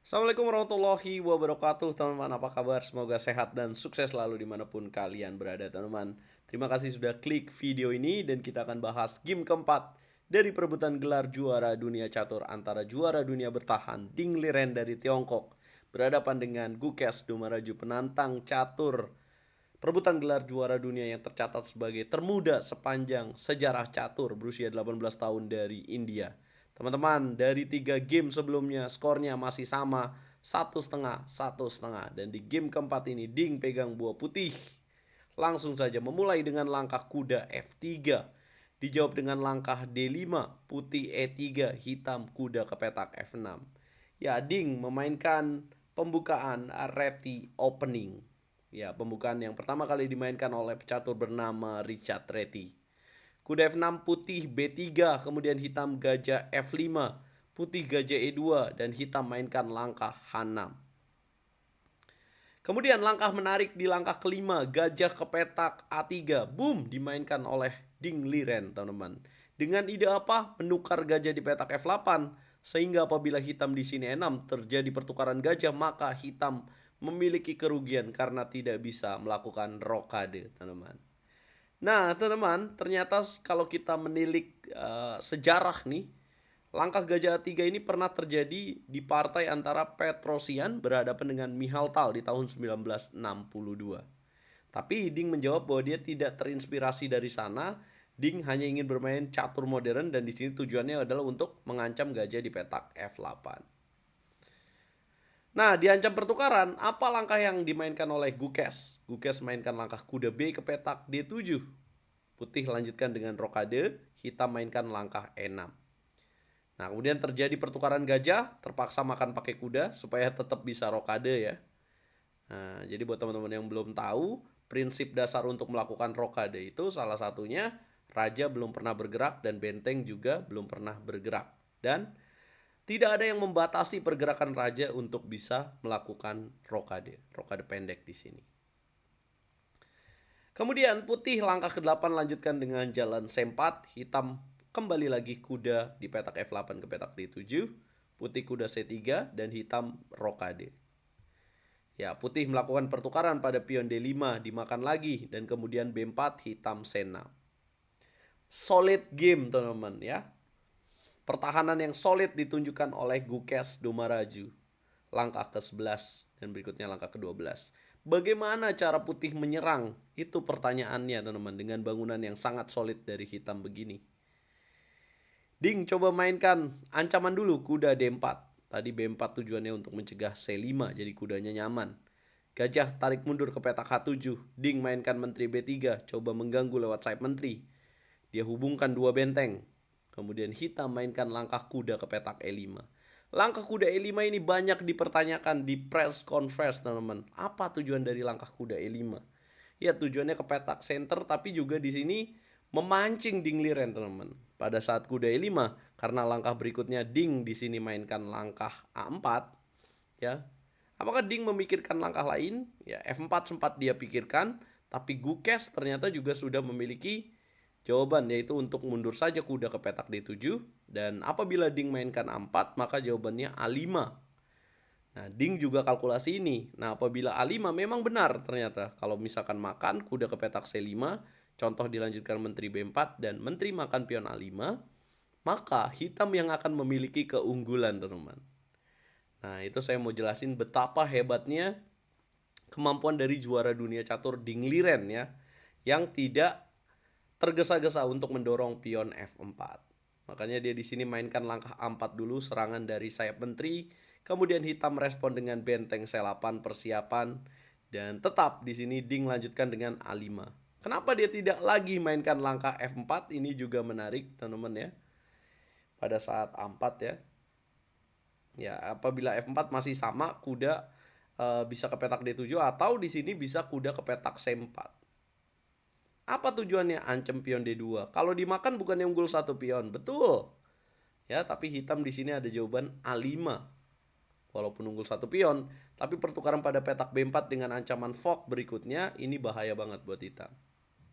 Assalamualaikum warahmatullahi wabarakatuh, teman-teman. Apa kabar? Semoga sehat dan sukses selalu dimanapun kalian berada, teman-teman. Terima kasih sudah klik video ini dan kita akan bahas game keempat dari perebutan gelar juara dunia catur antara juara dunia bertahan Ding Liren dari Tiongkok berhadapan dengan Gukes Domaraju penantang catur perebutan gelar juara dunia yang tercatat sebagai termuda sepanjang sejarah catur berusia 18 tahun dari India. Teman-teman, dari 3 game sebelumnya skornya masih sama, satu setengah, satu setengah. Dan di game keempat ini Ding pegang buah putih. Langsung saja memulai dengan langkah kuda F3. Dijawab dengan langkah D5, putih E3, hitam kuda ke petak F6. Ya, Ding memainkan pembukaan ready opening. Ya, pembukaan yang pertama kali dimainkan oleh pecatur bernama Richard Reti. Kuda F6 putih B3, kemudian hitam gajah F5, putih gajah E2, dan hitam mainkan langkah H6. Kemudian langkah menarik di langkah kelima, gajah ke petak A3. Boom, dimainkan oleh Ding Liren, teman-teman. Dengan ide apa? Menukar gajah di petak F8. Sehingga apabila hitam di sini E6 terjadi pertukaran gajah, maka hitam memiliki kerugian karena tidak bisa melakukan rokade, teman-teman. Nah, teman-teman, ternyata kalau kita menilik sejarah nih, langkah Gajah Tiga ini pernah terjadi di partai antara Petrosian berhadapan dengan Michal Tal di tahun 1962. Tapi Ding menjawab bahwa dia tidak terinspirasi dari sana. Ding hanya ingin bermain catur modern dan di sini tujuannya adalah untuk mengancam gajah di petak F8. Nah, diancam pertukaran, apa langkah yang dimainkan oleh Gukes? Gukes mainkan langkah kuda B ke petak D7. Putih lanjutkan dengan rokade, hitam mainkan langkah E6. Nah, kemudian terjadi pertukaran gajah, terpaksa makan pakai kuda supaya tetap bisa rokade ya. Nah, jadi buat teman-teman yang belum tahu, prinsip dasar untuk melakukan rokade itu salah satunya raja belum pernah bergerak dan benteng juga belum pernah bergerak. Dan tidak ada yang membatasi pergerakan raja untuk bisa melakukan rokade. Rokade pendek di sini. Kemudian putih langkah ke-8 lanjutkan dengan jalan C4, hitam kembali lagi kuda di petak F8 ke petak D7, putih kuda C3 dan hitam rokade. Ya, putih melakukan pertukaran pada pion D5 dimakan lagi dan kemudian B4 hitam C6. Solid game, teman-teman ya. Pertahanan yang solid ditunjukkan oleh Gukes Domaraju. Langkah ke-11 dan berikutnya langkah ke-12. Bagaimana cara putih menyerang? Itu pertanyaannya, teman-teman, dengan bangunan yang sangat solid dari hitam begini. Ding coba mainkan ancaman dulu kuda D4. Tadi B4 tujuannya untuk mencegah C5, jadi kudanya nyaman. Gajah tarik mundur ke petak H7. Ding mainkan menteri B3, coba mengganggu lewat sayap menteri. Dia hubungkan dua benteng. Kemudian hitam mainkan langkah kuda ke petak E5. Langkah kuda E5 ini banyak dipertanyakan di press conference, teman-teman. Apa tujuan dari langkah kuda E5? Ya, tujuannya ke petak center, tapi juga di sini memancing Ding Liren, teman-teman. Pada saat kuda E5, karena langkah berikutnya Ding di sini mainkan langkah A4, ya. Apakah Ding memikirkan langkah lain? Ya, F4 sempat dia pikirkan, tapi Gukes ternyata juga sudah memiliki jawaban, yaitu untuk mundur saja kuda ke petak D7. Dan apabila Ding mainkan A4, maka jawabannya A5. Nah, Ding juga kalkulasi ini. Nah, apabila A5 memang benar ternyata. Kalau misalkan makan kuda ke petak C5, contoh dilanjutkan menteri B4 dan menteri makan pion A5, maka hitam yang akan memiliki keunggulan, teman-teman. Nah, itu saya mau jelasin betapa hebatnya kemampuan dari juara dunia catur Ding Liren ya, yang tidak tergesa-gesa untuk mendorong pion F4. Makanya dia di sini mainkan langkah A4 dulu, serangan dari sayap menteri, kemudian hitam respon dengan benteng C8 persiapan, dan tetap di sini Ding lanjutkan dengan A5. Kenapa dia tidak lagi mainkan langkah F4? Ini juga menarik, teman-teman ya. Pada saat A4 ya. Ya, apabila F4 masih sama, kuda bisa ke petak D7 atau di sini bisa kuda ke petak C4. Apa tujuannya? Ancam pion D2. Kalau dimakan bukan yang unggul satu pion, betul. Ya, tapi hitam di sini ada jawaban A5. Walaupun unggul satu pion, tapi pertukaran pada petak B4 dengan ancaman fork berikutnya ini bahaya banget buat hitam.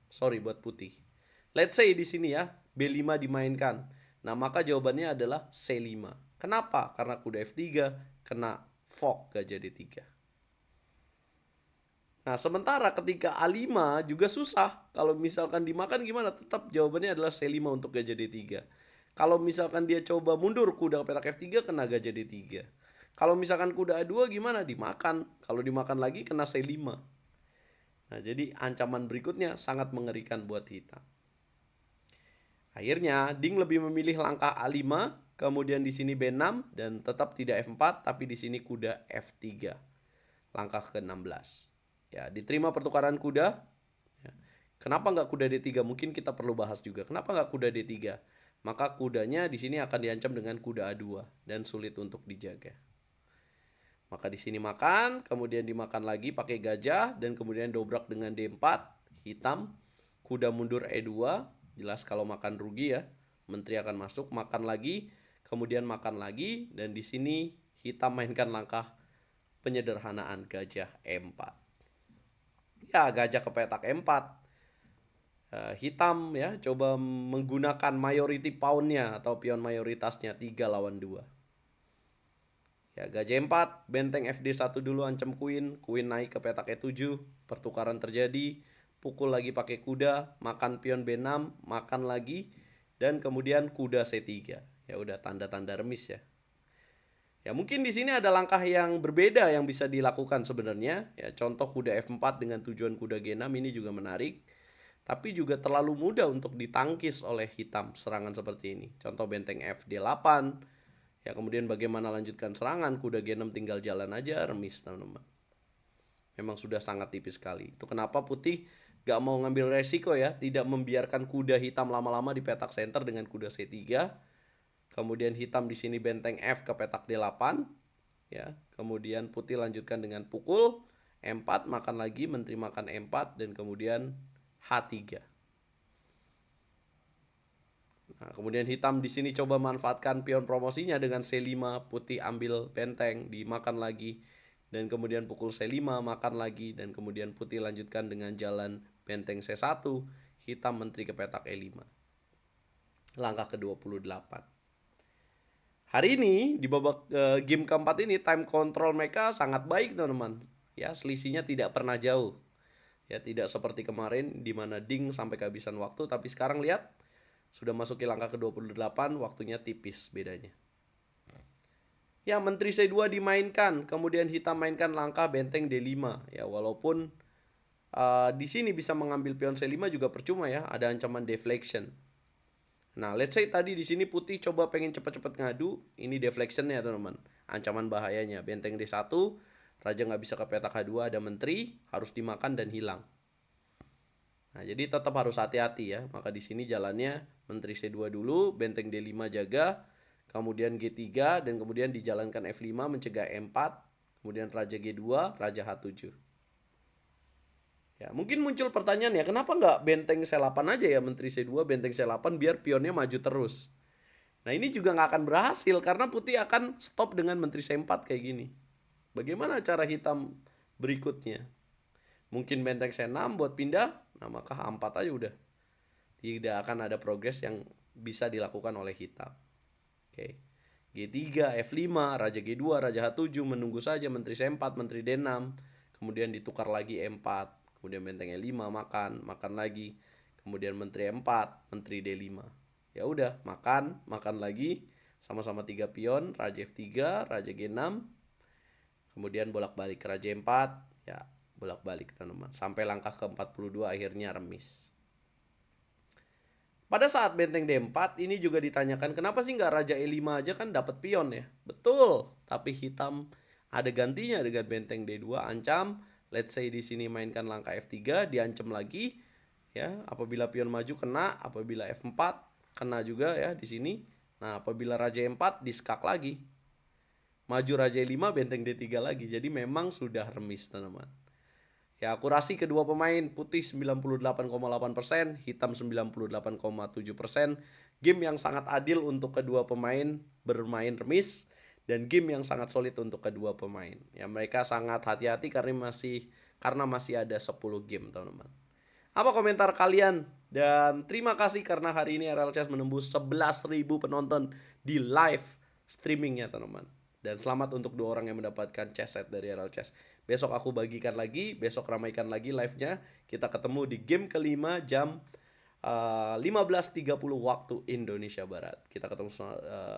Sorry buat putih. Let's say di sini ya, B5 dimainkan. Nah, maka jawabannya adalah C5. Kenapa? Karena kuda F3 kena Fork gajah D3. Nah, sementara ketika A5 juga susah. Kalau misalkan dimakan gimana? Tetap jawabannya adalah C5 untuk gajah D3. Kalau misalkan dia coba mundur kuda ke petak F3 kena gajah D3. Kalau misalkan kuda A2 gimana? Dimakan. Kalau dimakan lagi kena C5. Nah, jadi ancaman berikutnya sangat mengerikan buat hitam. Akhirnya Ding lebih memilih langkah A5, kemudian di sini B6 dan tetap tidak F4 tapi di sini kuda F3. Langkah ke-16. Ya, diterima pertukaran kuda. Ya. Kenapa nggak kuda D3? Mungkin kita perlu bahas juga. Kenapa nggak kuda D3? Maka kudanya di sini akan diancam dengan kuda A2 dan sulit untuk dijaga. Maka di sini makan, kemudian dimakan lagi pakai gajah dan kemudian dobrak dengan D4, hitam. Kuda mundur E2, jelas kalau makan rugi ya. Menteri akan masuk, makan lagi, kemudian makan lagi dan di sini hitam mainkan langkah penyederhanaan gajah E4. Ya, gajah ke petak E4. Hitam ya coba menggunakan mayority pawnnya atau pion mayoritasnya 3 lawan 2. Ya, gajah 4, benteng FD1 dulu ancam queen, queen naik ke petak E7, pertukaran terjadi, pukul lagi pakai kuda, makan pion B6, makan lagi dan kemudian kuda C3. Ya udah tanda-tanda remis ya. Ya mungkin di sini ada langkah yang berbeda yang bisa dilakukan sebenarnya. Ya contoh kuda F4 dengan tujuan kuda G6 ini juga menarik. Tapi juga terlalu mudah untuk ditangkis oleh hitam serangan seperti ini. Contoh benteng FD8. Ya kemudian bagaimana lanjutkan serangan, kuda G6 tinggal jalan aja, remis teman-teman. Memang sudah sangat tipis sekali. Itu kenapa putih gak mau ngambil resiko ya, tidak membiarkan kuda hitam lama-lama di petak center dengan kuda C3. Kemudian hitam di sini benteng F ke petak D8. Ya, kemudian putih lanjutkan dengan pukul E4, makan lagi, menteri makan E4 dan kemudian H3. Nah, kemudian hitam di sini coba manfaatkan pion promosinya dengan C5, putih ambil benteng, dimakan lagi dan kemudian pukul C5, makan lagi dan kemudian putih lanjutkan dengan jalan benteng C1, hitam menteri ke petak E5. Langkah ke-28. Hari ini di babak game keempat ini time control mereka sangat baik teman-teman. Ya, selisihnya tidak pernah jauh. Ya, tidak seperti kemarin di mana Ding sampai kehabisan waktu, tapi sekarang lihat sudah masuk ke langkah ke-28, waktunya tipis bedanya. Ya, menteri C2 dimainkan, kemudian hitam mainkan langkah benteng D5. Ya, walaupun di sini bisa mengambil pion C5 juga percuma ya, ada ancaman deflection. Nah, let's say tadi di sini putih coba pengen cepat-cepat ngadu, ini deflectionnya teman-teman, ancaman bahayanya. Benteng D1, raja nggak bisa ke petak H2, ada menteri, harus dimakan dan hilang. Nah, jadi tetap harus hati-hati ya. Maka di sini jalannya menteri C2 dulu, benteng D5 jaga, kemudian G3 dan kemudian dijalankan F5 mencegah E4, kemudian raja G2, raja H7. Ya, mungkin muncul pertanyaan ya, kenapa nggak benteng C8 aja ya menteri C2, benteng C8 biar pionnya maju terus. Nah, ini juga nggak akan berhasil karena putih akan stop dengan menteri C4 kayak gini. Bagaimana cara hitam berikutnya? Mungkin benteng C6 buat pindah, nah maka H4 aja udah. Tidak akan ada progres yang bisa dilakukan oleh hitam. Oke. G3, F5, raja G2, raja H7, menunggu saja menteri C4, menteri D6, kemudian ditukar lagi E4. Kemudian benteng E5 makan lagi. Kemudian menteri E4, menteri D5. Ya udah, makan lagi. Sama-sama 3 pion, raja F3, raja G6. Kemudian bolak-balik ke raja E4, ya bolak-balik teman-teman. Sampai langkah ke-42 akhirnya remis. Pada saat benteng D4 ini juga ditanyakan kenapa sih nggak raja E5 aja, kan dapat pion ya. Betul, tapi hitam ada gantinya dengan benteng D2 ancam. Let's say di sini mainkan langkah F3, diancam lagi ya. Apabila pion maju kena, apabila F4 kena juga ya di sini. Nah, apabila raja E4 diskak lagi. Maju raja E5, benteng D3 lagi. Jadi memang sudah remis, teman-teman. Ya, akurasi kedua pemain, putih 98,8%, hitam 98,7%. Game yang sangat adil untuk kedua pemain bermain remis. Dan game yang sangat solid untuk kedua pemain. Ya, mereka sangat hati-hati karena masih ada 10 game, teman-teman. Apa komentar kalian? Dan terima kasih karena hari ini RL Chess menembus 11.000 penonton di live streamingnya, teman-teman. Dan selamat untuk 2 orang yang mendapatkan chess set dari RL Chess. Besok aku bagikan lagi, besok ramaikan lagi live-nya. Kita ketemu di game kelima jam 15.30 waktu Indonesia Barat. Kita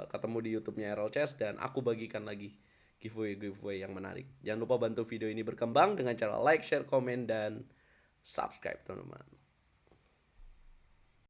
ketemu di YouTube-nya RL Chess dan aku bagikan lagi giveaway yang menarik. Jangan lupa bantu video ini berkembang dengan cara like, share, komen, dan subscribe, teman-teman.